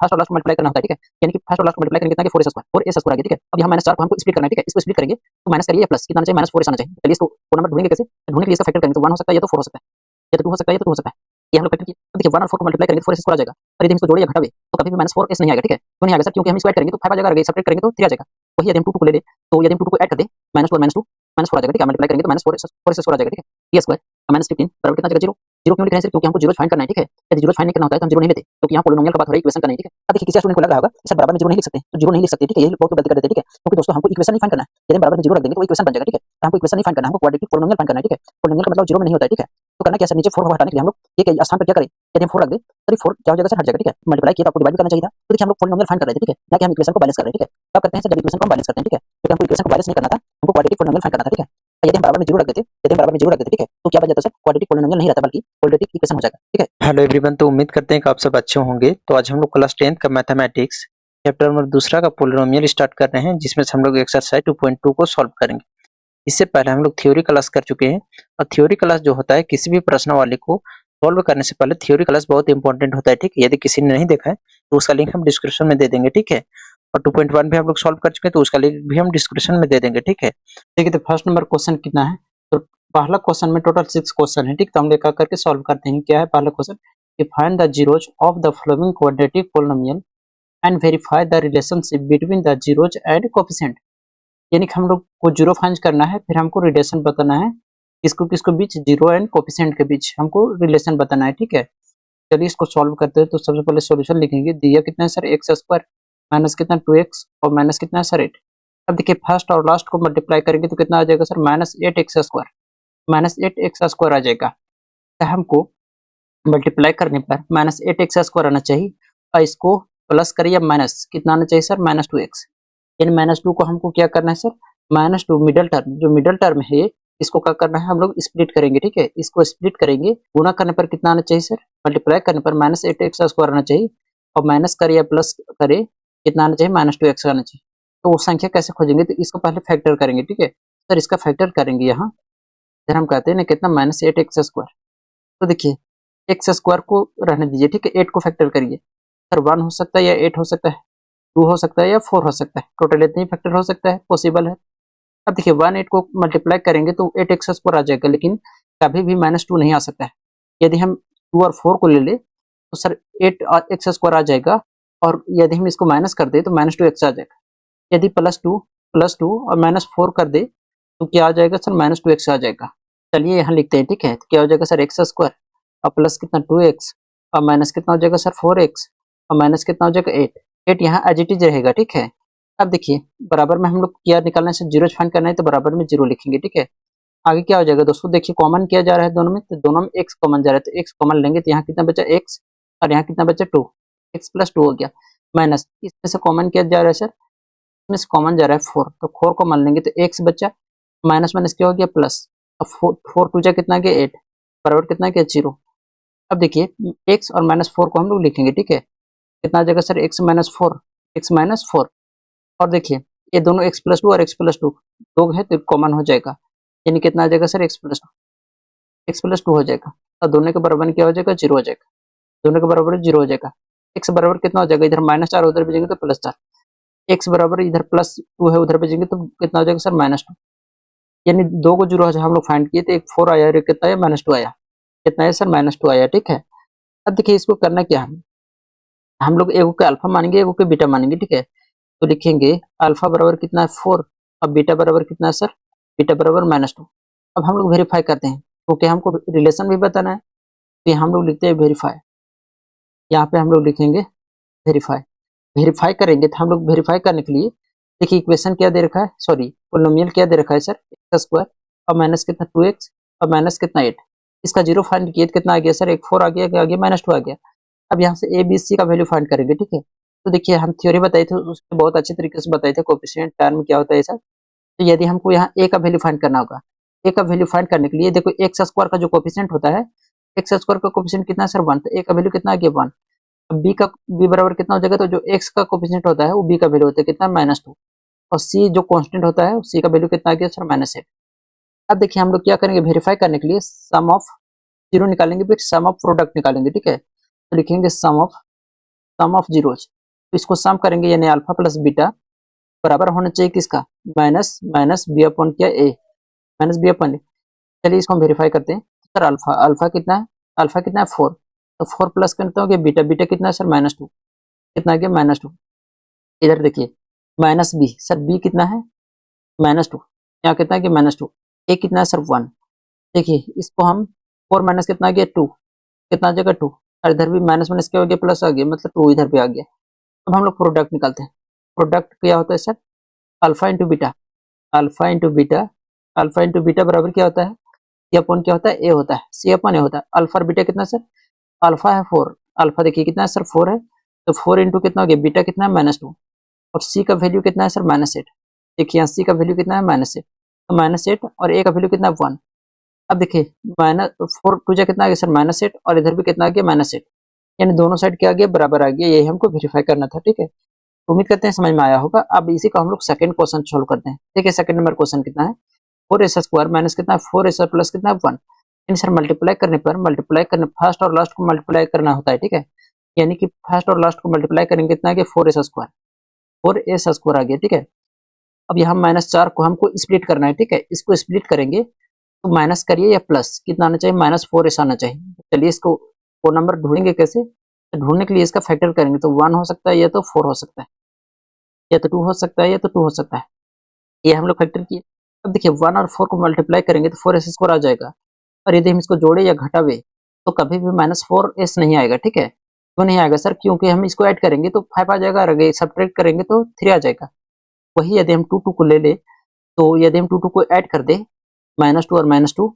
First और last को multiply करना होता है, ठीक है। यानी कि फर्स्ट और लास्ट को मल्टीप्लाई करेंगे कितना कि 4s² आ गया, ठीक है। अब यहाँ -4 को हमको स्प्लिट करना है, ठीक है। इसको स्प्लिट करेंगे तो माइनस करिए या प्लस कितना आना चाहिए, -4s आना चाहिए। चलिए इसको 4 नंबर ढूंढेंगे कैसे, ढूंढने के लिए इसका फैक्टर करेंगे तो 1 हो सकता है या तो 4 हो सकता है, या तो 2 हो सकता है या तो 2 हो सकता है। ये हम लोग फैक्टर किए। अब देखिए 1 और 4 को मल्टीप्लाई करेंगे तो 4s² आ जाएगा, और यदि हम इसको जोड़े या घटावे तो कभी भी -4s नहीं आएगा, ठीक है। क्यों नहीं आएगा सर, क्योंकि हम इसको ऐड करेंगे तो 5 आ जाएगा, और सब्ट्रैक्ट करेंगे तो 3 आ जाएगा। वही यदि हम 2 को ले लें तो यदि हम 2 को ऐड कर दें -2 और -2 -4 आ जाएगा, ठीक है। मल्टीप्लाई करेंगे तो -4s² आ जाएगा, ठीक है। t² -15 बराबर कितना आ जाएगा 0। 0 क्यों लिख रहे हैं सर, क्योंकि हमको जीरोस फाइंड करना है, ठीक है। यदि जीरोस फाइंड नहीं करना होता है तो हम जीरो नहीं लेते, क्योंकि यहाँ पॉलिनोमियल का बात हो रही है, इक्वेशन का नहीं, ठीक है। अब देखिए किसी स्टूडेंट को लग रहा होगा सर बराबर में जीरो नहीं लिख सकते, तो जीरो नहीं लिख सकते, ठीक है। ये बहुत गलती कर देते हैं, ठीक है। क्योंकि दोस्तों हमको इक्वेशन नहीं फाइंड करना है, यदि हम बराबर में जीरो रख देंगे तो इक्वेशन बन जाएगा, ठीक है। तो हमको इक्वेशन नहीं फाइंड करना है, हमको क्वाड्रेटिक पॉलिनोमियल फाइंड करना है, ठीक है। पॉलिनोमियल का मतलब जीरो में नहीं होता है, ठीक है। तो करना क्या सर, नीचे 4 को हटाने के लिए हम लोग एक स्थान पर क्या करें, यदि हम 4 रख दें तो 4 क्या हो जाएगा सर, हट जाएगा, ठीक है। मल्टीप्लाई किया तो आपको डिवाइड भी करना चाहिए था। तो देखिए हम लोग पॉलिनोमियल फाइंड कर रहे थे, ठीक है, ना कि हम इक्वेशन को बैलेंस कर रहे हैं, ठीक है। तब करते हैं सर जब इक्वेशन को हम बैलेंस करते हैं, ठीक है। क्योंकि हमको इक्वेशन को बैलेंस नहीं करना था, हमको क्वाड्रेटिक पॉलिनोमियल फाइंड करना था, ठीक है। यदि हम बराबर में जीरो रख देते, ठीक है, तो क्या बन जाता सर, क्वाड्रेटिक पॉलिनोमियल नहीं रहता बल्कि क्वाड्रेटिक इक्वेशन हो जाएगा, ठीक है। हेलो एवरीवन, तो उम्मीद करते हैं कि आप सब अच्छे होंगे। तो आज हम लोग क्लास 10th का मैथमेटिक्स चैप्टर नंबर 2 का पोलिनोमियल स्टार्ट कर रहे हैं, जिसमें से हम लोग एक्सरसाइज 2.2 को सॉल्व करेंगे। इससे पहले हम लोग थ्योरी क्लास कर चुके हैं, और थ्योरी क्लास जो होता है किसी भी प्रश्नावली को सॉल्व करने से पहले थ्योरी क्लास बहुत इंपॉर्टेंट होता है, ठीक है। यदि किसी ने नहीं देखा है तो उसका लिंक हम डिस्क्रिप्शन में दे देंगे, ठीक है। और 2.1 भी हम लोग सॉल्व कर चुके हैं, तो उसका लिंक भी हम डिस्क्रिप्शन में दे देंगे, ठीक है। देखिए तो फर्स्ट नंबर क्वेश्चन कितना है, तो पहला क्वेश्चन में टोटल 6 क्वेश्चन है, ठीक। तो हम लेकर करके सॉल्व करते हैं। क्या है पहला क्वेश्चन, कि find the zeros of the following quadratic polynomial and verify the relationship between the zeros and coefficient। यानी कि हम लोग को जीरो फाइंड करना है, फिर हमको रिलेशन बताना है किसको किसको बीच, जीरो एंड कोफिशिएंट के बीच हमको रिलेशन बताना है, ठीक है। चलिए इसको सॉल्व करते हैं। तो सबसे पहले सॉल्यूशन लिखेंगे। दिया कितना है सर, x² माइनस कितना 2x और माइनस कितना है सर 8। अब देखिए फर्स्ट और लास्ट को मल्टीप्लाई करेंगे तो कितना आ जाएगा सर, -8x², -8x² आ जाएगा। तो हमको मल्टीप्लाई करने पर -8x² आना चाहिए, और इसको प्लस करिए या माइनस कितना आना चाहिए सर, -2x। यानी -2 को हमको क्या करना है सर, -2 मिडल टर्म, जो मिडल टर्म है इसको क्या करना है, हम लोग स्प्लिट करेंगे, ठीक है। इसको स्प्लिट करेंगे, गुणा करने पर कितना आना चाहिए सर, मल्टीप्लाई करने पर -8x² आना चाहिए, और माइनस करे या प्लस करे कितना आना चाहिए, -2x आना चाहिए। तो वो संख्या कैसे खोजेंगे, तो इसको पहले फैक्टर करेंगे, ठीक है। सर इसका फैक्टर करेंगे यहाँ, फिर हम कहते हैं ना कितना, -8x²। तो देखिए x² को रहने दीजिए, ठीक है। 8 को फैक्टर करिए सर, 1 हो सकता है या 8 हो सकता है, 2 हो सकता है या 4 हो सकता है, टोटल इतने ही फैक्टर हो सकता है, पॉसिबल है। अब देखिए 1 8 को मल्टीप्लाई करेंगे तो 8x² आ जाएगा, लेकिन कभी भी -2 नहीं आ सकता है। यदि हम 2 और 4 को ले ले तो सर 8x² आ जाएगा, और यदि हम इसको माइनस कर दे तो -2x आ जाएगा। यदि +2 और -4 कर दे तो क्या आ जाएगा सर, -2x आ जाएगा। चलिए यहाँ लिखते हैं, ठीक है। तो क्या हो जाएगा सर, x² और प्लस कितना 2x, और माइनस कितना हो जाएगा सर 4x, और माइनस कितना हो जाएगा 8। 8 यहाँ एज इट इज रहेगा, ठीक है। अब देखिए बराबर में हम लोग क्या निकालना है, जीरो फाइंड करना है, तो बराबर में जीरो लिखेंगे, ठीक है। आगे क्या हो जाएगा दोस्तों, देखिए कॉमन किया जा रहा है दोनों में, तो दोनों में x कॉमन जा रहा है, तो x कॉमन लेंगे तो यहाँ कितना बचा x, और यहाँ कितना बचा 2, x + 2 हो गया। माइनस इसमें से कॉमन किया जा रहा है सर, इसमें से कॉमन जा रहा है 4, तो 4 कॉमन लेंगे तो x बचा, माइनस माइनस क्या हो गया प्लस, अब 4 2 जा कितना गया 8, बराबर कितना गया 0। अब देखिए x और -4 को हम लोग लिखेंगे, ठीक है। कितना आ जाएगा सर, x-4, और देखिए ये दोनों x + 2 और x + 2 लोग है तो कॉमन हो जाएगा, यानी कितना आ जाएगा सर, x + 2 हो जाएगा, और दोनों के बराबर क्या हो जाएगा, 0 हो जाएगा। दोनों के बराबर 0 हो जाएगा। x बराबर कितना हो जाएगा, इधर -4 उधर भेजेंगे तो +4, x बराबर इधर +2 है उधर भेजेंगे तो कितना हो जाएगा सर, -2। यानी दो को जीरो हम लोग फाइंड किए, तो एक 4 आया और एक कितना आया, -2 आया। कितना है सर, -2 आया, ठीक है। अब देखिए इसको करना क्या है, हम लोग एगो को अल्फा मानेंगे, एगो को बीटा मानेंगे, ठीक है। तो लिखेंगे अल्फा बराबर कितना है 4, अब बीटा बराबर कितना है सर, बीटा बराबर -2। अब हम लोग वेरीफाई करते हैं, क्योंकि हमको रिलेशन भी बताना है, तो हम लोग लिखते हैं वेरीफाई। यहाँ पे हम लोग लिखेंगे वेरीफाई। वेरीफाई करेंगे तो हम लोग वेरीफाई करने के लिए देखिए इक्वेशन क्या दे रखा है, सॉरी पोलिनोमियल क्या दे रखा है सर, x² और माइनस कितना 2x और माइनस कितना 8। इसका जीरो फाइंड किए तो कितना आ गया सर, एक 4 आ गया, क्या आ गया, -2 आ गया। अब यहाँ से ABC का वैल्यू फाइंड करेंगे, ठीक है। तो देखिए हम थ्योरी बताए थे, उसमें बहुत अच्छे तरीके से बताए थे कोएफिशिएंट टर्म क्या होता है सर। तो यदि हमको यहाँ a का वैल्यू फाइंड करना होगा, a का वैल्यू फाइंड करने के लिए देखो x² का जो कोएफिशिएंट होता है, x² का कोएफिशिएंट कितना है सर 1, तो a का वैल्यू कितना आ गया 1। अब b बराबर कितना हो जाएगा, तो जो x का कोएफिशिएंट होता है वो b का वैल्यू होता है कितना, -2, और c जो कांस्टेंट होता है c का वैल्यू कितना आ गया सर, -8। अब देखिए हम लोग क्या करेंगे, वेरीफाई करने के लिए सम ऑफ जीरो निकालेंगे, फिर सम ऑफ प्रोडक्ट निकालेंगे, ठीक है। तो लिखेंगे सम ऑफ सम ऑफ जीरोज, तो इसको सम करेंगे यानी अल्फा प्लस बीटा बराबर होना चाहिए किसका, माइनस माइनस बी अपॉन क्या ए, माइनस बी अपॉन ए। चलिए इसको हम वेरीफाई करते हैं। सर अल्फा अल्फा कितना है, अल्फा कितना है 4, तो 4 प्लस करते हो बीटा, बीटा कितना है सर -2, कितना आ गया -2। इधर देखिए माइनस बी, सर बी कितना है -2, यहाँ कितना है कि -2, ए कितना है सर 1। देखिए इसको हम 4 माइनस कितना आ गया 2, कितना आ जाएगा 2, और इधर भी माइनस माइनस क्या हो गया प्लस आ गया, मतलब 2 इधर भी आ गया। अब हम लोग प्रोडक्ट निकालते हैं। प्रोडक्ट क्या होता है sir, alpha into beta, alpha into beta, alpha into beta बराबर क्या होता है, सी अपॉन क्या होता है ए होता है, सी अपॉन ए होता है। अल्फा और बीटा कितना सर, अल्फा है 4, अल्फा देखिए कितना है सर 4 है, तो 4 इंटू कितना हो गया बीटा कितना है -2, और सी का वैल्यू कितना है सर -8। देखिए यहाँ सी का वैल्यू कितना है -8, तो -8 और ए का वैल्यू कितना है 1। अब देखिए -4 टू जा कितना आ गया सर -8, और इधर भी कितना आ गया -8, यानी दोनों साइड क्या आ गया बराबर आ गया, यही हमको वेरीफाई करना था। ठीक है, उम्मीद करते हैं समझ में आया होगा। अब इसी को हम लोग सेकंड क्वेश्चन सोल्व करते हैं। देखिए सेकंड नंबर क्वेश्चन कितना है, 4s² माइनस कितना है 4s प्लस कितना है 1। यानी सर मल्टीप्लाई करने फर्स्ट और लास्ट को मल्टीप्लाई करना होता है। ठीक है, यानी कि फर्स्ट और लास्ट को मल्टीप्लाई करेंगे कितना आ गया 4s², 4s² आ गया। ठीक है, अब यहाँ -4 को हमको स्प्लिट करना है। ठीक है, इसको स्प्लिट करेंगे तो माइनस करिए या प्लस कितना आना चाहिए, -4s आना चाहिए। चलिए इसको वो नंबर ढूंढेंगे कैसे, तो ढूंढने के लिए इसका फैक्टर करेंगे तो 1 हो सकता है या तो 4 हो सकता है, या तो 2 हो सकता है या तो 2 हो सकता है। ये हम लोग फैक्टर किए। अब देखिए 1 और 4 को मल्टीप्लाई करेंगे तो 4s² आ जाएगा, और यदि हम इसको जोड़े या घटावे तो कभी भी -4s नहीं आएगा। ठीक है, क्यों नहीं आएगा सर, क्योंकि हम इसको ऐड करेंगे तो 5 आ जाएगा, और अगर सब्ट्रैक्ट करेंगे तो 3 आ जाएगा। वही यदि हम 2 को ले ले, तो यदि हम 2 को ऐड कर दे, -2 और -2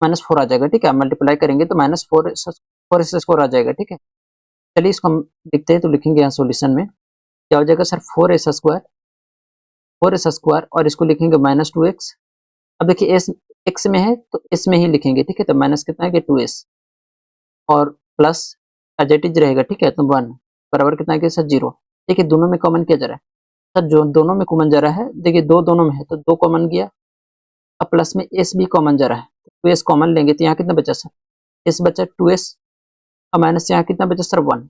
-4 आ जाएगा। ठीक है, मल्टीप्लाई करेंगे तो -4s² आ जाएगा। ठीक है, चलिए इसको हम लिखते हैं, तो लिखेंगे यहाँ सोल्यूशन में क्या हो जाएगा सर 4s² और इसको लिखेंगे -2x। अब देखिए एस एक्स में है तो एस में ही लिखेंगे। ठीक है, तो माइनस कितना है कि 2s और प्लस एज इट इज रहेगा। ठीक है, तो 1 बराबर कितना है कि सर 0। देखिए दोनों में कॉमन किया जा रहा है सर, जो दोनों में कॉमन जा रहा है, देखिए 2 दोनों में है तो 2 कॉमन गया, अब प्लस में एस भी कॉमन जा रहा है, तो 2s कॉमन लेंगे तो यहाँ कितना बचा सर, एस बचा 2s, और माइनस यहाँ कितना बचा सर 1।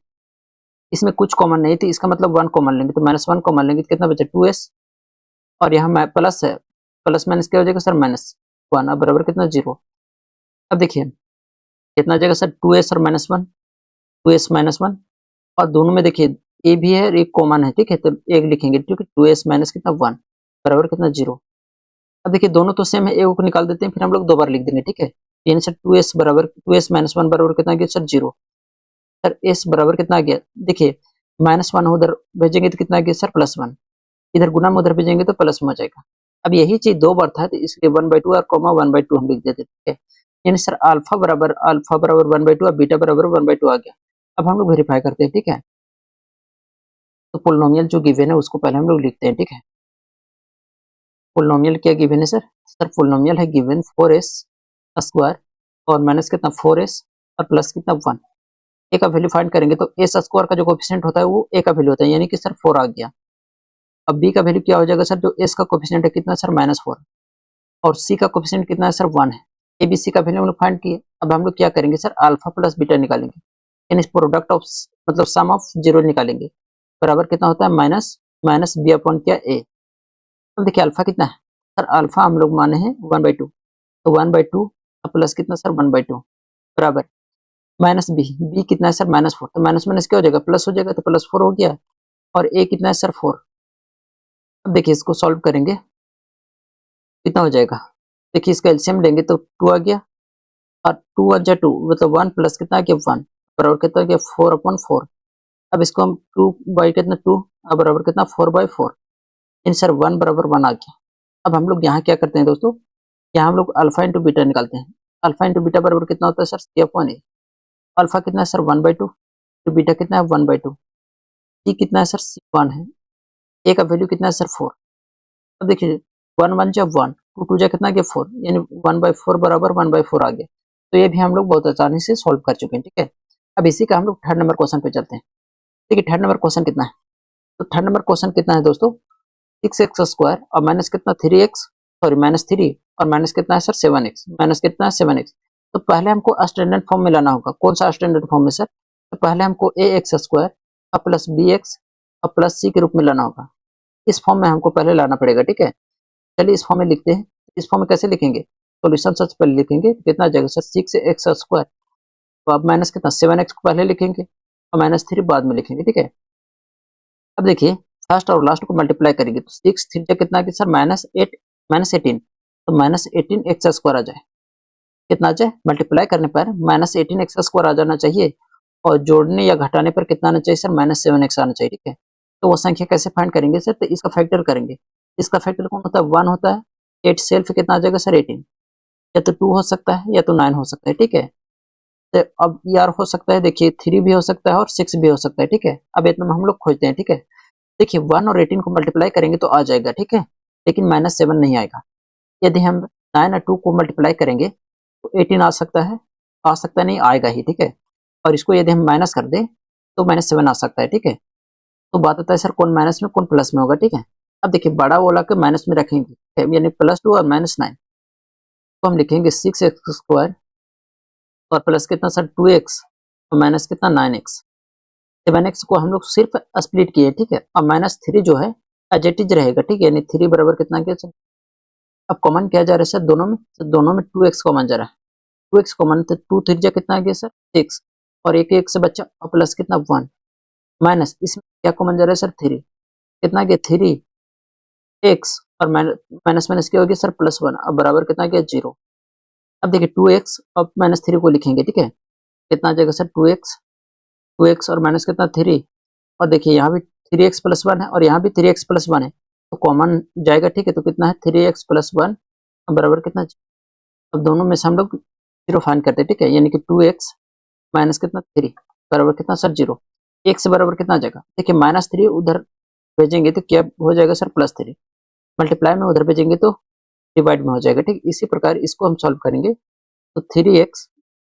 इसमें कुछ कॉमन नहीं, तो इसका मतलब 1 कॉमन लेंगे, तो -1 कॉमन लेंगे तो कितना बचा 2s, और यहाँ प्लस है, प्लस माइनस क्या हो जाएगा सर -1, अब बराबर कितना 0। अब देखिए कितना आ जाएगा सर 2s और -1, 2s -1, और दोनों में देखिए ए भी है और एक कॉमन है। ठीक है, तो एक लिखेंगे, ठीक है 2s माइनस कितना 1 बराबर कितना 0। अब देखिए दोनों तो सेम है, एक को निकाल देते हैं, फिर हम लोग 2 बार लिख देंगे। ठीक है, यानी सर 2s बराबर 2s -1 बराबर कितना गया सर 0। सर s बराबर कितना आ गया, देखिए -1 उधर भेजेंगे तो कितना आ गया सर +1, इधर गुना में उधर भेजेंगे तो प्लस में हो जाएगा। अब यही चीज 2 बार था, तो इसलिए 1/2 और कॉमा 1/2 हम लिख देते। ठीक है, यानी सर अल्फा बराबर 1/2 और बीटा बराबर 1/2 आ गया। अब हम लोग वेरीफाई करते हैं। ठीक है, तो पोलिनोमियल जो गिवन है उसको पहले हम लोग लिखते हैं। ठीक है, पोलिनोमियल क्या गिवन है सर, सर पोलिनोमियल है गिवन 4s² और माइनस कितना 4s और प्लस कितना 1। ए का वैल्यू फाइंड करेंगे तो s² का जो कोएफिशिएंट होता है वो ए का वैल्यू होता है, यानी कि सर 4 आ गया। अब बी का वैल्यू क्या हो जाएगा सर, जो एस का कोएफिशिएंट है कितना सर -4, और सी का कोएफिशिएंट कितना है सर 1 है। ए बी सी का वैल्यू हम लोग फाइंड किए। अब हम लोग क्या करेंगे सर, अल्फा प्लस बीटा निकालेंगे, यानी प्रोडक्ट ऑफ मतलब सम ऑफ जीरो निकालेंगे, बराबर कितना होता है माइनस माइनस बी अपॉन क्या ए। अब देखिए अल्फा कितना है सर, अल्फा हम लोग माने हैं 1/2, तो 1/2 प्लस कितना सर 1/2 बराबर माइनस बी, बी कितना है सर -4, तो माइनस माइनस क्या हो जाएगा प्लस हो जाएगा, तो +4 हो गया, और ए कितना है सर 4। अब देखिए इसको सॉल्व करेंगे कितना हो जाएगा, देखिए इसका एलसीएम लेंगे तो 2 आ गया, और 2 1 जा 2 मतलब 1 प्लस कितना आ गया 1 बराबर कितना आ गया 4/4। अब इसको हम 2 बाई कितना 2 अब बराबर कितना 4/4, इन सर 1 बराबर 1 आ गया। अब हम लोग यहाँ क्या करते हैं दोस्तों, यहाँ हम लोग अल्फा इंटू बीटा निकालते हैं। अल्फा इंटू बीटा बराबर कितना होता है सर c/a। अल्फा कितना है सर 1/2, तो बीटा कितना है 1/2, सी कितना है सर c1 है, ए का वैल्यू कितना है सर 4। अब देखिए 1 1 जा 1, 2 2 जा कितना गया 4, यानी 1/4 बराबर 1/4 आ गया। तो ये भी हम लोग बहुत आसानी से सॉल्व कर चुके हैं। ठीक है, अब इसी का हम लोग थर्ड नंबर क्वेश्चन पे चलते हैं। देखिए थर्ड नंबर क्वेश्चन कितना है, तो थर्ड नंबर क्वेश्चन कितना है दोस्तों, 6x² और माइनस कितना 3x, सॉरी -3 और माइनस कितना है सर 7x, माइनस कितना है 7x। तो पहले हमको स्टैंडर्ड फॉर्म में लाना होगा, कौन सा स्टैंडर्ड फॉर्म में सर, तो पहले हमको ax² अब प्लस बी एक्स अब प्लस सी के रूप में लाना होगा। इस फॉर्म में हमको पहले लाना पड़ेगा, ठीक है। चलिए इस फॉर्म में लिखते हैं। इस फॉर्म में कैसे लिखेंगे, सोल्यूशन सबसे पहले लिखेंगे कितना आ जाएगा सर 6x²। तो अब माइनस कितना 7x को पहले लिखेंगे और -3 बाद में लिखेंगे, ठीक है। अब देखिए फर्स्ट और लास्ट को मल्टीप्लाई करेंगे तो 6 3 कितना आ गया सर -8 -18, तो -18x² आ जाए। कितना आ जाए, मल्टीप्लाई करने पर -18x² आ जाना चाहिए और जोड़ने या घटाने पर कितना आना चाहिए सर -7x आना चाहिए, ठीक है। तो वो संख्या कैसे फाइंड करेंगे सर, तो इसका फैक्टर करेंगे। इसका फैक्टर कौन होता है, 1 होता है। 8 सेल्फ कितना आ जाएगा सर 18, या तो 2 हो सकता है या तो 9 हो सकता है, ठीक है। तो अब यार हो सकता है, देखिए 3 भी हो सकता है और 6 भी हो सकता है, ठीक है। अब इतना में हम लोग खोजते हैं, ठीक है। देखिए 1 और 18 को मल्टीप्लाई करेंगे तो आ जाएगा, ठीक है, लेकिन -7 नहीं आएगा। यदि हम 9 और 2 को मल्टीप्लाई करेंगे तो 18 आ सकता नहीं, आएगा ही, ठीक है। और इसको यदि हम माइनस कर दें तो -7 आ सकता है, ठीक है। तो बात आता है सर कौन माइनस में कौन प्लस में होगा, ठीक है। अब देखिए बड़ा वाला के माइनस में रखेंगे, यानी +2 और -9, तो हम लिखेंगे 6x² और प्लस कितना सर 2x और माइनस कितना 9x। 7x को हम लोग सिर्फ स्प्लिट किए, ठीक है। अब -3 जो है एज इट इज रहेगा, ठीक है, यानी 3 बराबर कितना किया सर। अब कॉमन क्या जा रहा है सर दोनों में, तो दोनों में 2x कॉमन जा रहा है। 2x कॉमन तो 2 3 जा कितना आ गया सर 6, और एक से बच्चा और प्लस कितना 1, माइनस इसमें क्या कॉमन जा रहा है सर 3, कितना गया 3x और माइनस माइनस क्या हो गया सर +1, अब बराबर कितना गया 0। अब देखिए 2x और -3 को लिखेंगे, ठीक है। कितना आ जाएगा सर 2x और माइनस कितना 3, और देखिए यहाँ भी 3x + 1 है और यहाँ भी 3x + 1 है, तो कॉमन जाएगा, ठीक है। तो कितना है 3x + 1 बराबर कितना, अब दोनों में से हम लोग 0 फाइंड करते हैं, ठीक है। यानी कि 2x माइनस कितना 3 बराबर कितना सर 0। x बराबर कितना आ जाएगा, देखिए -3 उधर भेजेंगे तो क्या हो जाएगा सर +3, मल्टीप्लाई में उधर भेजेंगे तो डिवाइड में हो जाएगा, ठीक। इसी प्रकार इसको हम सॉल्व करेंगे तो 3x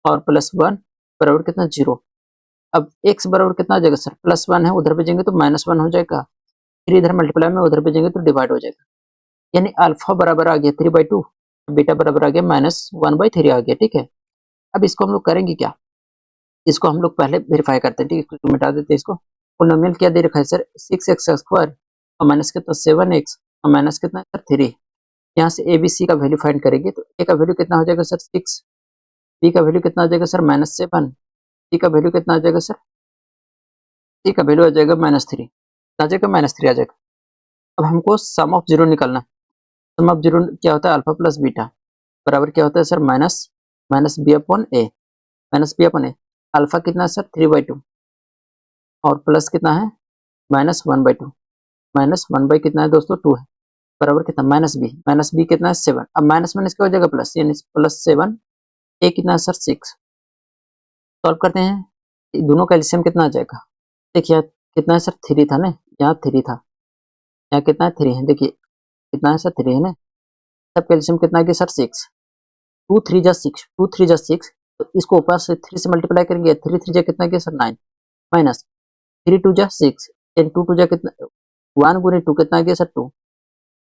और +1 बराबर कितना 0। अब x बराबर कितना आ जाएगा सर +1 है, उधर भेजेंगे तो -1 हो जाएगा, फिर इधर मल्टीप्लाई में उधर भेजेंगे तो डिवाइड हो जाएगा। यानी अल्फा बराबर आ गया 3/2, बीटा बराबर आ गया -1/3 आ गया, ठीक है। अब इसको हम लोग करेंगे क्या, इसको हम लोग पहले वेरीफाई करते हैं, ठीक है। इसको मिटा देते हैं इसको। पोलिनोमियल क्या दे रखा है सर 6x² और माइनस कितना 7x और माइनस कितना सर 3। यहाँ से ए बी सी का वैल्यू फाइंड करेंगे तो ए का वैल्यू कितना हो जाएगा सर 6, बी का वैल्यू कितना आ जाएगा सर -7, सी का वैल्यू कितना आ जाएगा सर, सी का वैल्यू आ जाएगा -3, आ जाएगा -3 आ जाएगा। अब हमको सम ऑफ जीरो निकालना है। सम ऑफ जीरो क्या होता है, अल्फा प्लस बीटा बराबर क्या होता है sir minus minus B upon A, minus B upon A. Alpha कितना है सर 3/2 और प्लस कितना है -1/2, -1 बाई कितना है दोस्तों 2 है, बराबर कितना माइनस बी कितना है 7। अब माइनस माइनस क्या हो जाएगा प्लस, यानी +7, ए कितना है सर 6। सॉल्व करते हैं, दोनों का एलसीएम कितना आ जाएगा, देखिए कितना है सर 3 था ना, यहाँ 3 था, यहाँ कितना है 3 है, देखिए कितना है सर 3 है ना। सब कैल्शियम कितना आ गया सर 6, 2 3 जा 6, 2 3 जा 6, तो इसको ऊपर से 3 से मल्टीप्लाई करेंगे, 3 3 जा कितना गया सर 9, माइनस 3 2 जा 6 एंड 2 2 जा कितना 1 गुने 2 कितना गया सर 2,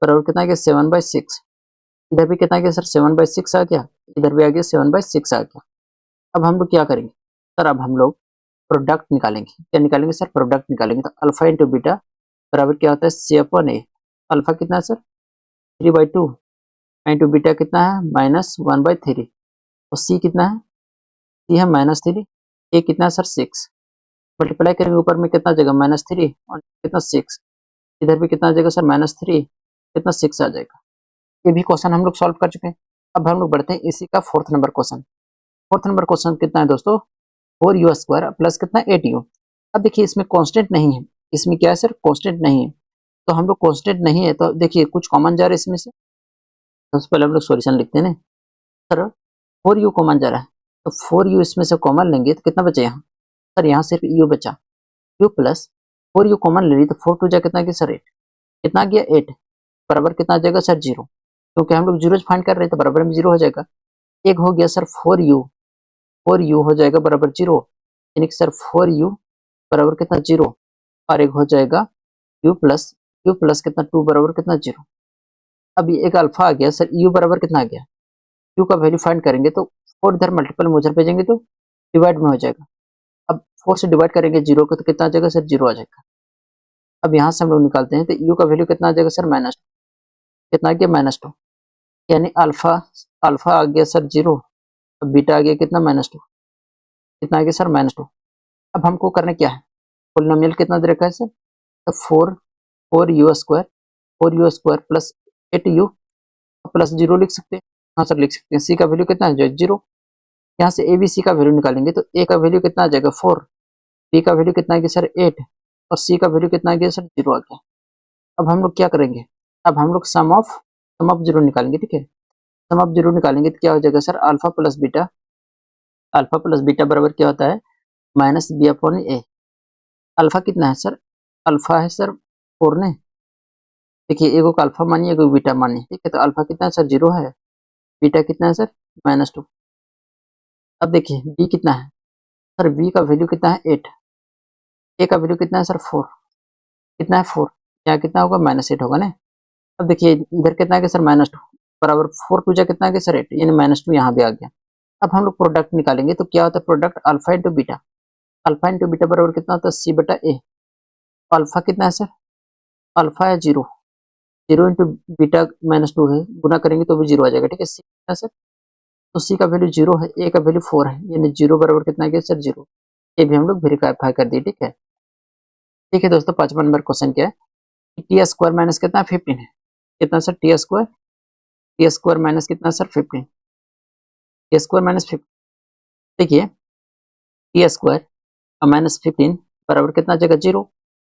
बराबर कितना गया 7/6। इधर भी कितना गया सर 7/6 आ गया, इधर भी आ गया 7/6 आ गया। अब हम लोग क्या करेंगे सर, अब हम लोग प्रोडक्ट निकालेंगे, क्या निकालेंगे सर प्रोडक्ट निकालेंगे। तो अल्फा इंटू बीटा बराबर क्या होता है C/A। अल्फा कितना है सर 3/2 इंटू बीटा कितना है -1/3, और सी कितना है, सी है -3, ए कितना है सर 6, मल्टीप्लाई करेंगे ऊपर में कितना आ जाएगा -3 और कितना 6, इधर भी कितना आ जाएगा सर -3, कितना 6 आ जाएगा। ये भी क्वेश्चन हम लोग सॉल्व कर चुके हैं। अब हम लोग बढ़ते हैं इसी का fourth number question. Fourth number question कितना है दोस्तों 4u² प्लस कितना 8u। अब देखिए इसमें कॉन्स्टेंट नहीं है, इसमें क्या है सर कॉन्स्टेंट नहीं है, तो हम लोग कॉन्स्टेंट नहीं है तो देखिए कुछ कॉमन जा रहा है इसमें से। सबसे पहले हम लोग सॉल्यूशन लिखते हैं ना, सर 4u कॉमन जा रहा है, तो 4u इसमें से कॉमन लेंगे तो कितना बचे यहाँ, सर यहाँ सिर्फ u बचा, u प्लस 4u कॉमन ले ली तो 4 2 जा कितना गया सर 8, कितना गया 8, बराबर कितना आ जाएगा सर 0, क्योंकि हम लोग जीरो फाइंड कर रहे हैं तो बराबर में 0 हो जाएगा। एक हो गया सर 4u हो जाएगा बराबर 0, यानी कि सर 4u बराबर कितना 0, और एक हो जाएगा u प्लस कितना 2 बराबर कितना 0। अब ये एक अल्फा आ गया सर, u बराबर कितना आ गया, u का वैल्यू फाइंड करेंगे तो 4 इधर मल्टीपल में उधर भेजेंगे तो डिवाइड में हो जाएगा, अब 4 से डिवाइड करेंगे 0 को तो कितना आ जाएगा सर 0 आ जाएगा। अब यहाँ से हम लोग निकालते हैं तो u का वैल्यू कितना आ जाएगा सर -2, कितना आ गया -2, यानी अल्फा अल्फा आ गया सर 0 और बीटा आ गया कितना -2, कितना आ गया सर -2। अब हमको करना क्या है, पोलिनोमियल कितना दे रखा है सर, तो 4u square plus 8u plus 0 लिख सकते हैं। हाँ सर लिख सकते हैं। सी का वैल्यू कितना है 0, यहाँ से ए बी सी का वैल्यू निकालेंगे तो ए का वैल्यू कितना आ जाएगा 4, बी का वैल्यू कितना आ गया सर 8 और सी का वैल्यू कितना आ गया सर 0 आ गया। अब हम लोग क्या करेंगे, अब हम लोग सम ऑफ 0 निकालेंगे, ठीक है। सम ऑफ 0 निकालेंगे तो क्या हो जाएगा सर अल्फा प्लस बीटा बराबर क्या होता है -b/a। अल्फा कितना है सर, अल्फा है सर 4 ने, देखिए एगो का अल्फा मानिए एगो बीटा मानिए, ठीक है। तो अल्फा कितना है सर 0 है, बीटा कितना है सर -2। अब देखिए बी कितना है सर, बी का वैल्यू कितना है 8, ए का वैल्यू कितना है सर 4, कितना है 4, यहाँ कितना होगा -8 होगा ना। अब देखिए इधर कितना आ गया सर -2 बराबर 4 टू जा कितना आ गया सर 8, यानी -2 यहाँ भी आ गया। अब हम लोग प्रोडक्ट निकालेंगे तो क्या होता है प्रोडक्ट अल्फा इंटू बीटा बराबर कितना होता है c/a। अल्फा कितना है सर, अल्फा है 0, 0 इंटू बीटा -2 है, गुना करेंगे तो भी 0 आ जाएगा, ठीक है। सी कितना है सर, तो सी का वैल्यू 0 है, ए का वैल्यू 4 है, यानी 0 बराबर कितना आ गया सर 0। ये भी हम लोग वेरीफाई कर दिए, ठीक है। ठीक है दोस्तों, 5वां नंबर क्वेश्चन क्या है, टी स्क्वायर माइनस कितना 15 है, कितना सर टी स्क्वायर माइनस कितना सर 15, टी स्क्वायर माइनस 15। देखिए टी स्क्वायर माइनस 15 बराबर कितना आ जाएगा 0।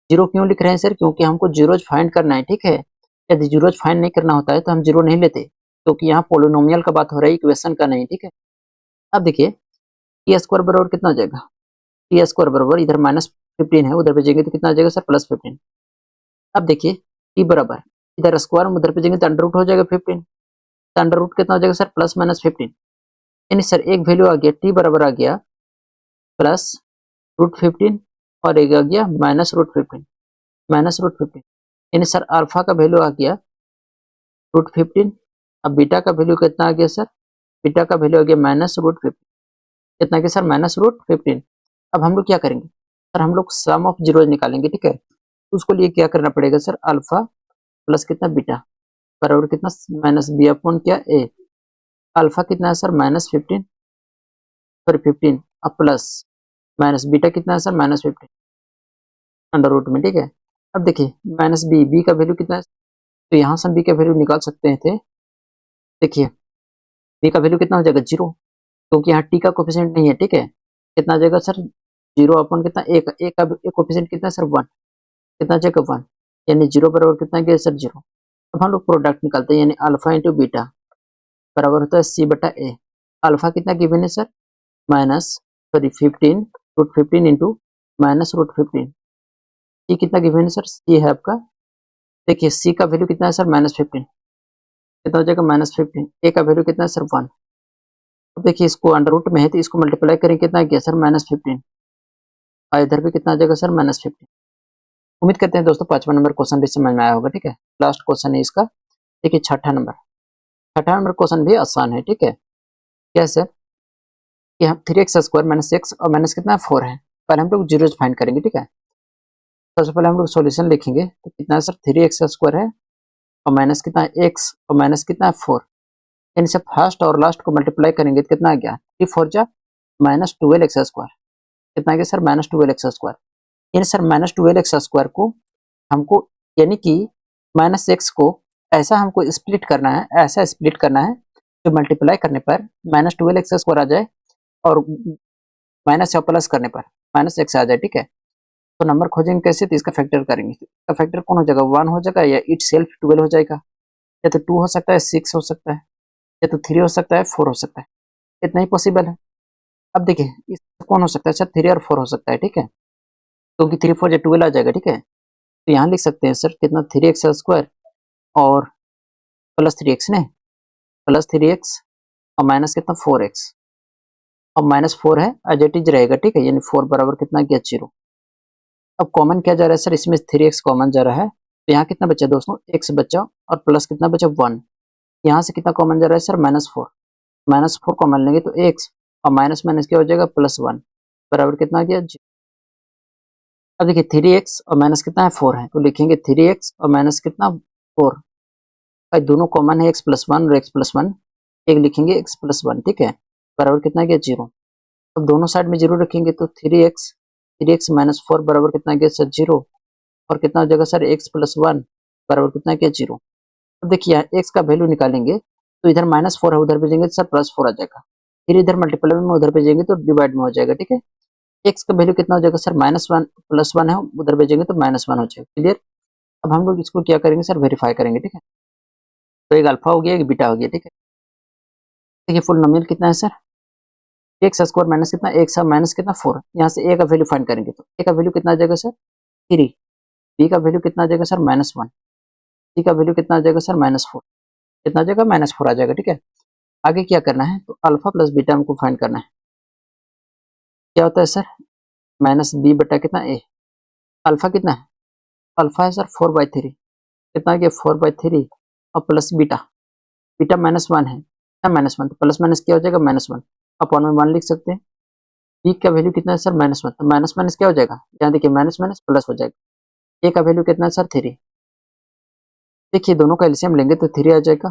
0 क्यों लिख रहे हैं सर, क्योंकि हमको जीरोज फाइंड करना है, ठीक है। यदि जीरोज फाइंड नहीं करना होता है तो हम 0 नहीं लेते, क्योंकि यहाँ पोलिनोमियल का बात हो रहा है, इक्वेशन का नहीं, ठीक है। अब देखिए टी स्क्वायर बराबर कितना हो जाएगा, टी स्क्वायर बराबर इधर -15 है, उधर भेजेंगे तो कितना आ जाएगा सर +15। अब देखिए टी बराबर इधर स्क्वायर उधर भेजेंगे तो अंडर रूट हो जाएगा 15, तो अंडर रूट कितना हो जाएगा सर +-15, यानी सर एक वैल्यू आ गया टी बराबर आ गया +√15 और एक आ गया -√15, यानी सर अल्फा का वैल्यू आ गया √15। अब बीटा का वैल्यू कितना आ गया सर, बीटा का वैल्यू आ गया -√15, कितना गया सर -√15। अब हम लोग क्या करेंगे सर, हम लोग सम ऑफ जीरोज निकालेंगे, ठीक है। उसको लिए क्या करना पड़ेगा सर, अल्फा प्लस कितना बीटा बराबर कितना -b/, क्या a। अल्फा कितना है सर -15 सॉरी 15 अब प्लस माइनस बीटा कितना है सर -15 अंडर रूट में, ठीक है। अब देखिए बी का वैल्यू कितना है, तो यहाँ से हम बी का वैल्यू निकाल सकते थे। देखिए बी का वैल्यू कितना हो जाएगा 0, क्योंकि यहाँ टी का कोफिशिएंट नहीं है, ठीक है। कितना आ जाएगा सर 0 अपन कितना एक का कोफिशिएंट कितना सर 1, कितना आ जाएगा 1, यानी 0 बराबर कितना गया सर 0। अब हम लोग प्रोडक्ट निकालते हैं, यानी अल्फा इंटू बीटा बराबर होता है c/a। अल्फा कितना गिवन है सर -15 इंटू -√15, सी कितना गिवन है सर, सी है आपका, देखिए सी का वैल्यू कितना है सर -15, कितना हो जाएगा -15, ए का वैल्यू कितना है सर 1। अब देखिए इसको अंडर रूट में है तो इसको मल्टीप्लाई करें कितना गया सर -15 और इधर भी कितना आ जाएगा सर -15। उम्मीद करते हैं दोस्तों 5वां नंबर क्वेश्चन भी समझ में आया होगा, ठीक है। लास्ट क्वेश्चन है इसका, देखिए छठा नंबर क्वेश्चन भी आसान है, ठीक है। क्या है सर कि हम 3x² -x और माइनस कितना 4 है, पहले हम लोग जीरोज फाइंड करेंगे, ठीक है। सबसे पहले हम लोग सॉल्यूशन लिखेंगे तो कितना है सर 3x² है और माइनस कितना है x और माइनस कितना है 4, इनसे फर्स्ट और लास्ट को मल्टीप्लाई करेंगे तो कितना आ गया 3 4 जा -12x², कितना आ गया सर -12x², यानी सर -12x² को हमको यानी कि -x को ऐसा हमको स्प्लिट करना है, ऐसा स्प्लिट करना है जो मल्टीप्लाई करने पर -12x² आ जाए और माइनस या प्लस करने पर -x आ जाए, ठीक है। तो नंबर खोजेंगे कैसे, तो इसका फैक्टर करेंगे, इसका फैक्टर कौन हो जाएगा 1 हो जाएगा या इट सेल्फ 12 हो जाएगा, या तो 2 हो सकता है 6 हो सकता है, या तो 3 हो सकता है 4 हो सकता है, इतना ही पॉसिबल है। अब देखिए इसका कौन हो सकता है सर 3 और 4 हो सकता है, ठीक है, क्योंकि 3 4 या 12 आ जाएगा, ठीक है। तो यहाँ लिख सकते हैं सर कितना 3x² और +3x ने +3x और माइनस कितना 4x और -4 है एज इट इज रहेगा, ठीक है, यानी 4 बराबर कितना गया 0। अब कॉमन क्या जा रहा है सर, इसमें 3x कॉमन जा रहा है, तो यहाँ कितना बचा दोस्तों x बचा और प्लस कितना बचा 1, यहाँ से कितना कॉमन जा रहा है सर -4 कॉमन लेंगे तो x और माइनस माइनस क्या हो जाएगा +1, बराबर कितना आ गया 0। अब देखिए 3x और माइनस कितना है 4 है, तो लिखेंगे 3x और माइनस कितना 4। भाई दोनों कॉमन है, x प्लस वन और x प्लस वन, एक लिखेंगे x प्लस वन, ठीक है, बराबर कितना आ गया 0। अब दोनों साइड में 0 रखेंगे तो 3x माइनस 4 बराबर कितना आ गया सर 0, और कितना हो जाएगा सर x प्लस वन बराबर कितना आ गया 0। अब देखिए यहाँ x का वैल्यू निकालेंगे तो इधर माइनस 4 है, उधर भेजेंगे तो सर प्लस 4 आ जाएगा, फिर इधर मल्टीप्लाई में उधर भेजेंगे तो डिवाइड में हो जाएगा, ठीक है। x का वैल्यू कितना हो जाएगा sir minus one plus one है, उधर भेजेंगे तो माइनस वन हो जाएगा, क्लियर। अब हम लोग इसको क्या करेंगे सर वेरीफाई करेंगे, ठीक है। तो एक अल्फा हो गया एक बीटा हो गया, ठीक है। देखिए फुल नोमिनल कितना है सर एक्स स्क्वायर माइनस कितना एक्स माइनस कितना 4, यहाँ से ए का वैल्यू फाइंड करेंगे तो ए का वैल्यू कितना आ जाएगा सर 3, बी का वैल्यू कितना आ जाएगा सर माइनस वन, सी का वैल्यू कितना आ जाएगा सर माइनस 4, कितना आ जाएगा माइनस 4 आ जाएगा, ठीक है। आगे क्या करना है तो अल्फा प्लस बीटा हमको फाइंड करना है, क्या होता है सर माइनस बी बटा कितना ए, अल्फा कितना है अल्फा है सर 4/3, कितना आ गया 4/3 और plus beta, beta minus one है क्या माइनस वन, तो प्लस माइनस क्या हो जाएगा माइनस वन, अपॉन में वन लिख सकते हैं। बी का वैल्यू कितना है सर माइनस वन, तो माइनस माइनस क्या हो जाएगा यहाँ देखिए माइनस माइनस प्लस हो जाएगा। ए का वैल्यू कितना है सर 3, देखिए दोनों का एलसीएम लेंगे तो 3 आ जाएगा,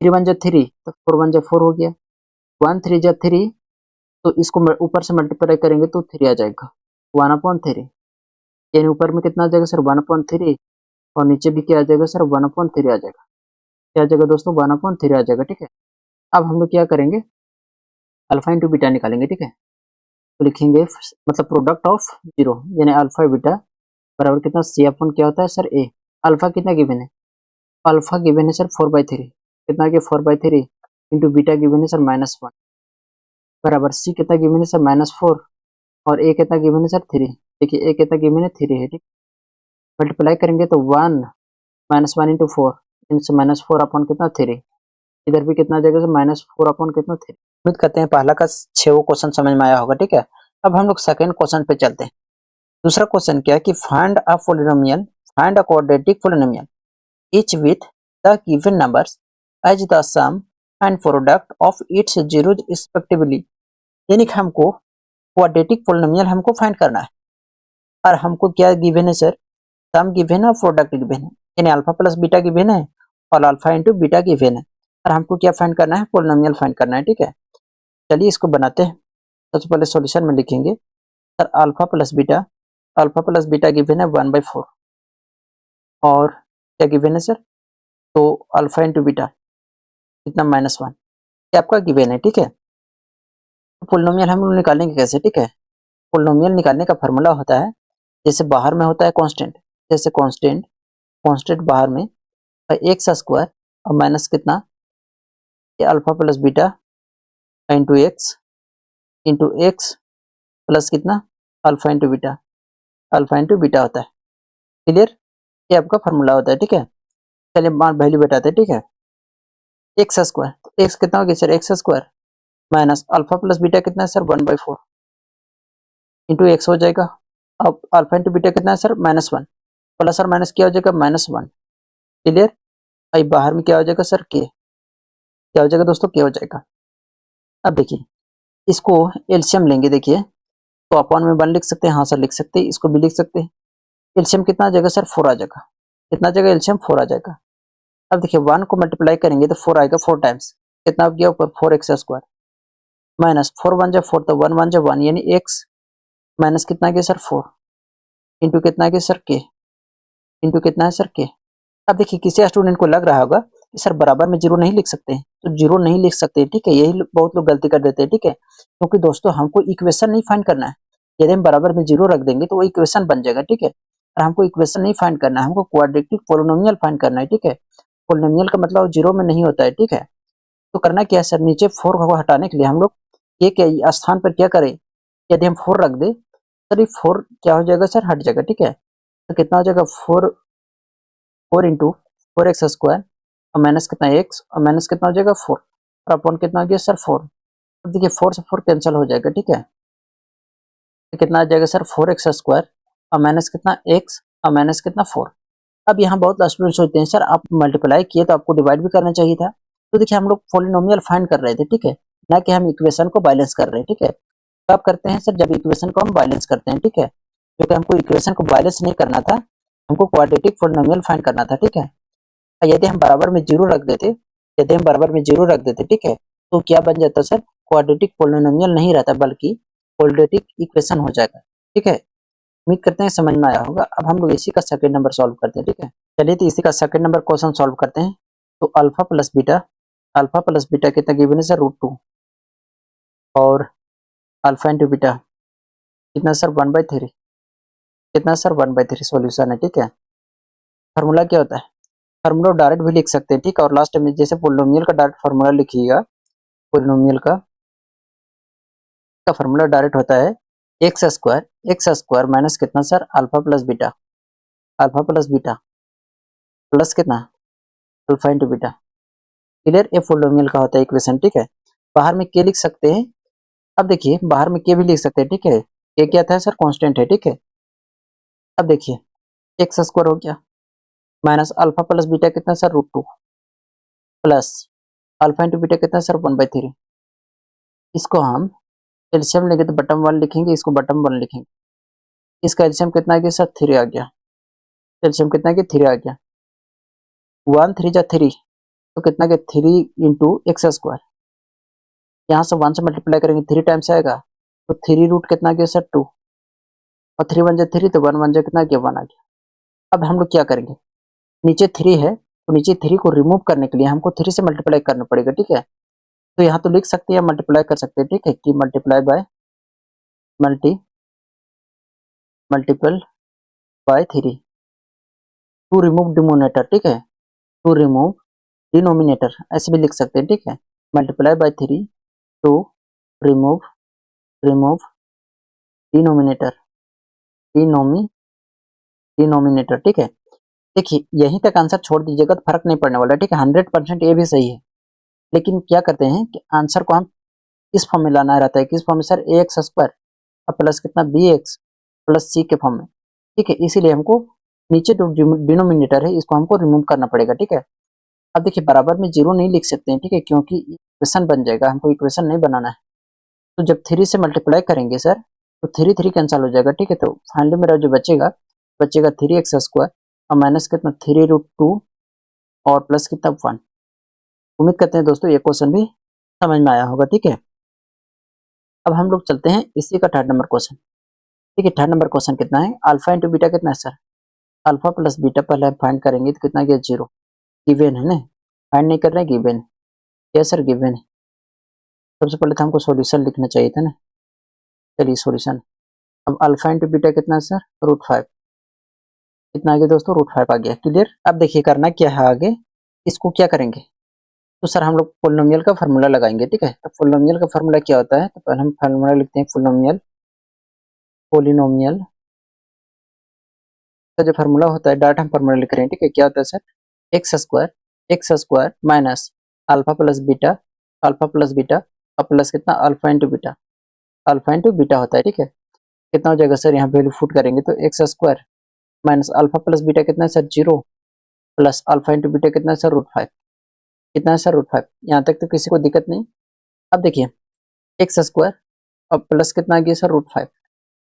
3 वन जा 3 तो 4 वन जा 4 हो गया, 1 3 जा 3 तो इसको ऊपर से मल्टीप्लाई करेंगे तो 3 आ जाएगा 1/3, यानी ऊपर में कितना आ जाएगा सर 1/3 और नीचे भी क्या आ जाएगा सर 1/3 आ जाएगा, क्या आ जाएगा दोस्तों 1/3 आ जाएगा, ठीक है। अब हम लोग क्या करेंगे अल्फा इंटू बीटा निकालेंगे, ठीक है। तो लिखेंगे मतलब प्रोडक्ट ऑफ जीरो यानी अल्फा बीटा बराबर कितना सी अपन क्या होता है सर ए, अल्फा कितना गिवन है अल्फा गिवन है सर 4/3, कितना गया 4/3 इंटू बीटा गिवन है सर माइनस वन बराबर सी कितना गिवन है सर -4 और ए कितना गिवन है सर 3, देखिए ए कितना गिवन है 3 है, ठीक। मल्टीप्लाई करेंगे तो 1 -1 इंटू 4 -4 अपॉन कितना 3, इधर भी कितना आ जाएगा सर -4 अपॉन कितना 3। उम्मीद करते हैं पहला का 6 क्वेश्चन समझ में आया होगा, ठीक है। अब हम लोग सेकंड क्वेश्चन पे चलते हैं। दूसरा क्वेश्चन क्या है कि find a polynomial, find a quadratic polynomial each with the given numbers as the sum and product of its zeros respectively, यानी कि हमको क्वाड्रेटिक पॉलिनोमियल हमको फाइंड करना है और हमको क्या गिवन है सर सम गिवन है और प्रोडक्ट गिवन है, यानी अल्फा प्लस बीटा गिवन है और अल्फा इंटू बीटा गिवन है और हमको क्या फाइंड करना है पॉलिनोमियल फाइंड करना है, ठीक है। चलिए इसको बनाते हैं। सबसे पहले सॉल्यूशन में लिखेंगे sir alpha plus beta given है 1/4 और क्या गिवन है सर तो अल्फा इंटू बीटा कितना -1, ये आपका गिवन है, ठीक है। तो पॉलिनोमियल हम लोग निकालेंगे कैसे, ठीक है। पॉलिनोमियल निकालने का फार्मूला होता है जैसे बाहर में होता है कांस्टेंट, जैसे कांस्टेंट बाहर में एक्स स्क्वायर और माइनस कितना ये alpha plus beta into x plus कितना अल्फा इंटू बीटा होता है, क्लियर। ये आपका फार्मूला होता है, ठीक है। चलिए मान वैल्यू बैठाते हैं, ठीक है। एक्स स्क्वायर तो एक्स कितना हो गया sir x square minus alpha plus beta कितना है सर 1/4 इंटू एक्स हो जाएगा। अब अल्फा इंटू बीटा कितना है सर -1 प्लस और माइनस क्या हो जाएगा -1, क्लियर। भाई बाहर में क्या हो जाएगा सर के, क्या हो जाएगा दोस्तों के हो जाएगा। अब देखिए इसको एलसीएम लेंगे, देखिए तो अपॉन में 1 लिख सकते हैं, हाँ सर लिख सकते हैं, इसको भी लिख सकते हैं। एलसीएम कितना आ जाएगा सर 4 आ जाएगा, कितना आ जाएगा एलसीएम 4 आ जाएगा। अब देखिए 1 को मल्टीप्लाई करेंगे तो 4 आएगा 4 टाइम्स, कितना हो गया ऊपर 4x स्क्वायर माइनस 4 1 जा 4 तो 1 1 जा 1 यानी x माइनस कितना आ गया सर 4 इंटू कितना आ गया सर के इंटू कितना है सर के। अब देखिए किसी स्टूडेंट को लग रहा होगा कि सर बराबर में जीरो नहीं लिख सकते हैं, तो जीरो नहीं लिख सकते, ठीक है। यही बहुत लोग गलती कर देते हैं, ठीक है। क्योंकि दोस्तों हमको इक्वेशन नहीं फाइंड करना है, यदि हम बराबर में जीरो रख देंगे तो वो इक्वेशन बन जाएगा, ठीक है। और हमको इक्वेशन नहीं फाइंड करना है, हमको क्वाड्रेटिक पॉलिनोमियल फाइंड करना है, ठीक है। पॉलिनोमियल का मतलब जीरो में नहीं होता है, ठीक है। तो करना क्या है सर नीचे 4 को हटाने के लिए हम लोग ये क्या स्थान पर क्या करें, यदि हम 4 रख दे सर ये 4 क्या हो जाएगा सर हट जाएगा, ठीक है। तो कितना हो जाएगा 4 इंटू 4x स्क्वायर और माइनस कितना x और माइनस कितना हो जाएगा 4 और अपॉन कितना हो गया सर 4। अब देखिए 4 से 4 कैंसिल हो जाएगा, ठीक है। तो कितना आ जाएगा सर 4x स्क्वायर और माइनस कितना x और माइनस कितना 4। अब यहाँ बहुत स्टूडेंट सोचते हैं सर आप मल्टीप्लाई किए तो आपको डिवाइड भी करना चाहिए था। तो देखिए हम लोग पॉलिनोमियल फाइंड कर रहे थे, ठीक है, ना कि हम इक्वेशन को बैलेंस कर रहे हैं, ठीक है। कब करते हैं सर? जब इक्वेशन को हम बैलेंस करते हैं, ठीक है। क्योंकि हमको इक्वेशन को बैलेंस नहीं करना था, हमको क्वाड्रेटिक पॉलिनोमियल फाइंड करना था, ठीक है। यदि हम बराबर में जीरो रख देते, यदि हम बराबर में जीरो रख देते, ठीक है, तो क्या बन जाता सर? क्वाड्रेटिक पॉलिनोमियल नहीं रहता बल्कि क्वाड्रेटिक इक्वेशन हो जाएगा, ठीक है। उम्मीद करते हैं समझ में आया होगा। अब हम लोग इसी का सेकंड नंबर सॉल्व करते हैं, ठीक है। चलिए तो इसी का सेकंड नंबर क्वेश्चन सॉल्व करते हैं। तो अल्फा प्लस बीटा कितना गिवन है सर? √2 और अल्फा इंटू बीटा कितना सर? 1/3। कितना सर? 1/3 सॉल्यूशन है, ठीक है। फार्मूला क्या होता है? फार्मूला डायरेक्ट भी लिख सकते हैं, ठीक है। और लास्ट में जैसे पोलिनोमियल का डायरेक्ट फार्मूला लिखिएगा, पोलिनोमियल का फार्मूला डायरेक्ट होता है एक्स स्क्वायर माइनस कितना sir? Alpha plus beta plus कितना? Alpha into beta. क्लियर? ये पोलिनोमियल का होता है इक्वेशन, ठीक है। बाहर में के लिख सकते हैं। अब देखिए बाहर में के भी लिख सकते हैं, ठीक है। के क्या था सर? कांस्टेंट है, ठीक है। अब देखिए एक्स स्क्वायर हो गया माइनस अल्फा प्लस बीटा कितना sir? √2 plus alpha into beta कितना सर? 1/3। इसको हम एलसीएम लेंगे तो बटम 1 लिखेंगे, इसको बटम 1 लिखेंगे। इसका एलसीएम कितना आ गया सर? 3 आ गया। एलसीएम कितना आ गया? 3 आ गया। 1 3 जा 3, तो कितना गया? 3 इंटू एक्स स्क्वायर। यहाँ से 1 से मल्टीप्लाई करेंगे 3 टाइम्स आएगा, तो 3 रूट कितना गया सर? 2, और 3 1 जा 3, तो 1 1 जा कितना गया? 1 आ गया। अब हम लोग क्या करेंगे? नीचे 3 है, तो नीचे 3 को रिमूव करने के लिए हमको 3 से मल्टीप्लाई करना पड़ेगा, ठीक है। तो यहाँ तो लिख सकते हैं, मल्टीप्लाई कर सकते हैं, ठीक है, कि multiply by multiple by 3 to remove denominator, ठीक है, टू रिमूव डिनोमिनेटर ऐसे भी लिख सकते हैं, ठीक है। Multiply by 3 to remove remove denominator denominator, ठीक है। देखिए यहीं तक आंसर छोड़ दीजिएगा तो फर्क नहीं पड़ने वाला, ठीक है। 100% ये भी सही है, लेकिन क्या करते हैं कि आंसर को हम इस फॉर्म में लाना रहता है। किस फॉर्म में सर? ax² और प्लस कितना? bx प्लस c के फॉर्म में, ठीक है। इसीलिए हमको नीचे जो डिनोमिनेटर है इसको हमको रिमूव करना पड़ेगा, ठीक है। अब देखिए बराबर में जीरो नहीं लिख सकते हैं, ठीक है, क्योंकि इक्वेशन बन जाएगा, हमको इक्वेशन नहीं बनाना है। तो जब 3 से मल्टीप्लाई करेंगे सर, तो 3 3 कैंसिल हो जाएगा, ठीक है। तो फाइनली मेरा जो बचेगा 3x² और माइनस कितना? 3√2 और प्लस कितना? 1। उम्मीद करते हैं दोस्तों ये क्वेश्चन भी समझ में आया होगा, ठीक है। अब हम लोग चलते हैं इसी का थर्ड नंबर क्वेश्चन, ठीक है। थर्ड नंबर क्वेश्चन कितना है? अल्फा इंटू बीटा कितना है सर? अल्फा प्लस बीटा पहले हम फाइंड करेंगे तो कितना गया? 0। गिवन है ना, फाइंड नहीं कर रहे हैं, गिवन है। यस सर गिवन है। सबसे पहले तो हमको सॉल्यूशन लिखना चाहिए था ना। चलिए सॉल्यूशन। अब अल्फा इंटू बीटा कितना है सर? √5। कितना आ गया दोस्तों? √5 आ गया। क्लियर? अब देखिए करना क्या है आगे, इसको क्या करेंगे? तो सर हम लोग पोलिनोमियल का फार्मूला लगाएंगे, ठीक है। तो पोलिनोमियल का फार्मूला क्या होता है? तो पहले हम फार्मूला लिखते हैं पोलिनोमियल का जो फार्मूला होता है, डायरेक्ट हम फार्मूला लिख रहे हैं, ठीक है। क्या होता है sir? X square minus alpha plus beta और प्लस कितना? अल्फा इंटू बीटा होता है, ठीक है। कितना हो जाएगा सर? यहाँ वैल्यू फुट करेंगे तो एक्स² माइनस अल्फा प्लस बीटा कितना है sir? 0 plus alpha into beta कितना है सर? √5। कितना है सर? √5। यहाँ तक तो किसी को दिक्कत नहीं। अब देखिए एक्स² और प्लस कितना आ गया सर? √5।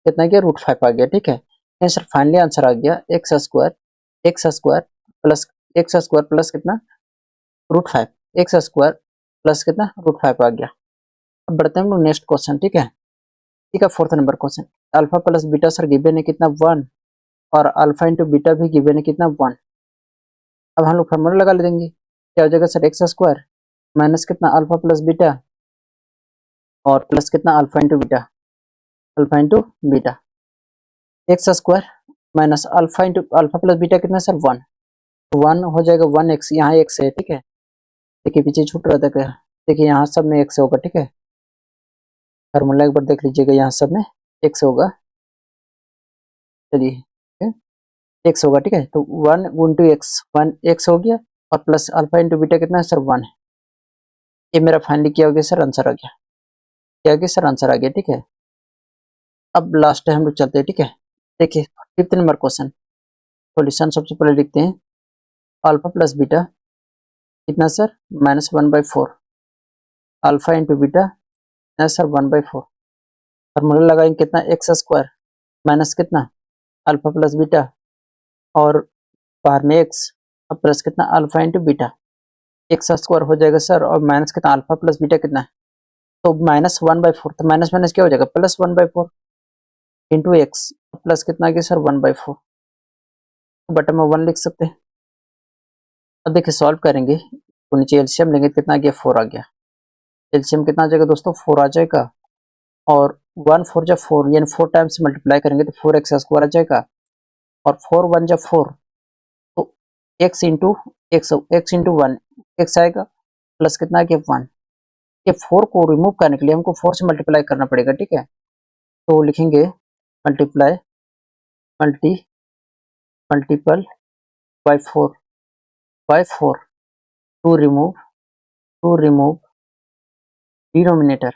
कितना गया? √5 आ गया, ठीक है। सर फाइनली आंसर आ गया एक्स स्क्वायर प्लस कितना? √5। एक्स² प्लस कितना? √5 आ गया। अब बढ़ते हैं हम लोग नेक्स्ट क्वेश्चन, ठीक है। ठीक है, fourth number question. Alpha plus beta sir given है कितना? 1 और अल्फा इंटू बीटा भी गिवन है कितना? 1। अब हम लोग फार्मूला लगा ले देंगे। क्या हो जाएगा सर? एक्स² माइनस कितना? अल्फा प्लस बीटा और प्लस कितना? Alpha into beta. X square minus alpha plus beta कितना सर? 1। 1 हो जाएगा 1x, यहाँ x है, ठीक है। देखिए पीछे छूट रहा था क्या? देखिए यहाँ सब में x होगा, ठीक है। फार्मूला एक बार देख लीजिएगा, यहाँ सब में x होगा। चलिए x होगा, ठीक है। तो 1 इंटू एक्स 1x हो गया और प्लस अल्फा इंटू बीटा कितना है सर? 1 है। ये मेरा फाइनली क्या हो गया सर? आंसर आ गया। क्या हो गया सर? आंसर आ गया, ठीक है। अब लास्ट है हम लोग चलते हैं, ठीक है। देखिए फिफ्थ नंबर क्वेश्चन। सॉल्यूशन सबसे पहले लिखते हैं अल्फा प्लस बीटा कितना सर? -1/4 अल्फा इंटू बीटा कितना सर? 1/4। फॉर्मूला लगाएंगे कितना एक्स स्क्वायर माइनस कितना अल्फा प्लस बीटा और बाहर में एक्स और प्लस कितना alpha into beta. X square हो जाएगा सर और माइनस कितना अल्फा प्लस बीटा कितना है तो -1/4 तो माइनस माइनस क्या हो जाएगा +1/4 इंटू एक्स प्लस कितना आ गया सर 1/4 बटन में 1 लिख सकते हैं। अब देखिए सॉल्व करेंगे तो नीचे एलसीएम लेंगे कितना आ गया 4 आ गया। एलसीएम कितना आ जाएगा दोस्तों 4 आ जाएगा और 1 4 जा 4 यानी 4 टाइम्स मल्टीप्लाई करेंगे तो 4x स्क्वायर आ जाएगा और 4 1 जा 4 तो x into x into 1 x आएगा प्लस कितना आ गया 1। ये 4 को रिमूव करने के लिए हमको 4 से मल्टीप्लाई करना पड़ेगा ठीक है। तो लिखेंगे multiply multiple by 4 to remove denominator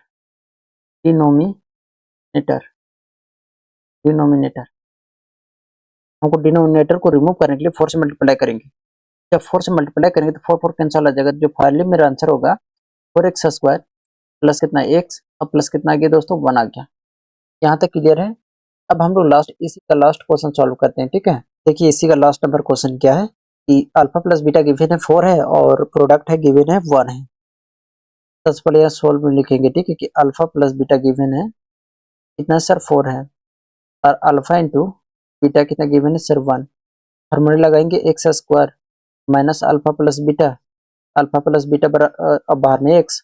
हमको डिनोमिनेटर को रिमूव करने के लिए 4 से मल्टीप्लाई करेंगे। जब 4 से मल्टीप्लाई करेंगे तो 4 4 कैंसिल हो जाएगा। जो फाइनली मेरा आंसर होगा 4x स्क्वायर प्लस कितना x और प्लस कितना आ गया दोस्तों 1 आ गया। यहाँ तक क्लियर है। अब हम लोग इसी का लास्ट क्वेश्चन सॉल्व करते हैं ठीक है। देखिए इसी का लास्ट नंबर क्वेश्चन क्या है कि अल्फा प्लस बीटा गिवन है 4 है और प्रोडक्ट है गिवन है 1 है। सबसे पहले यहाँ सोल्व में लिखेंगे ठीक है कि अल्फा प्लस बीटा गिवन है कितना सर 4 है और अल्फा इंटू बीटा कितना गिवन है सर 1। फॉर्मूला लगाएंगे x square minus alpha plus beta बाहर में एक्स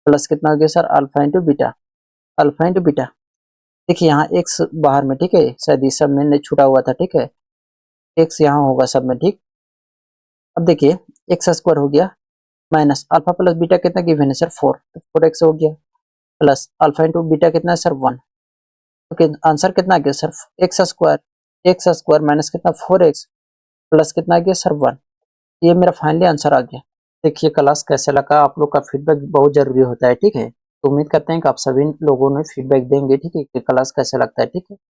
प्लस कितना हो गया सर अल्फा इंटू बीटा। देखिए यहाँ एक्स बाहर में ठीक है शायद इस सब में नहीं छूटा हुआ था ठीक है। एक्स यहाँ होगा सब में ठीक। अब देखिए एक्स स्क्वायर हो गया माइनस अल्फा प्लस बीटा कितना गिवन है सर 4 तो 4x हो गया प्लस अल्फा इंटू बीटा कितना है सर 1। तो आंसर कितना आ गया सर एक्स स्क्वायर माइनस कितना 4x प्लस कितना आ गया सर 1। ये मेरा फाइनली आंसर आ गया। देखिए क्लास कैसे लगा आप लोग का फीडबैक बहुत जरूरी होता है ठीक है। तो उम्मीद करते हैं कि आप सभी लोगों ने फीडबैक देंगे ठीक है कि क्लास कैसे लगता है ठीक है।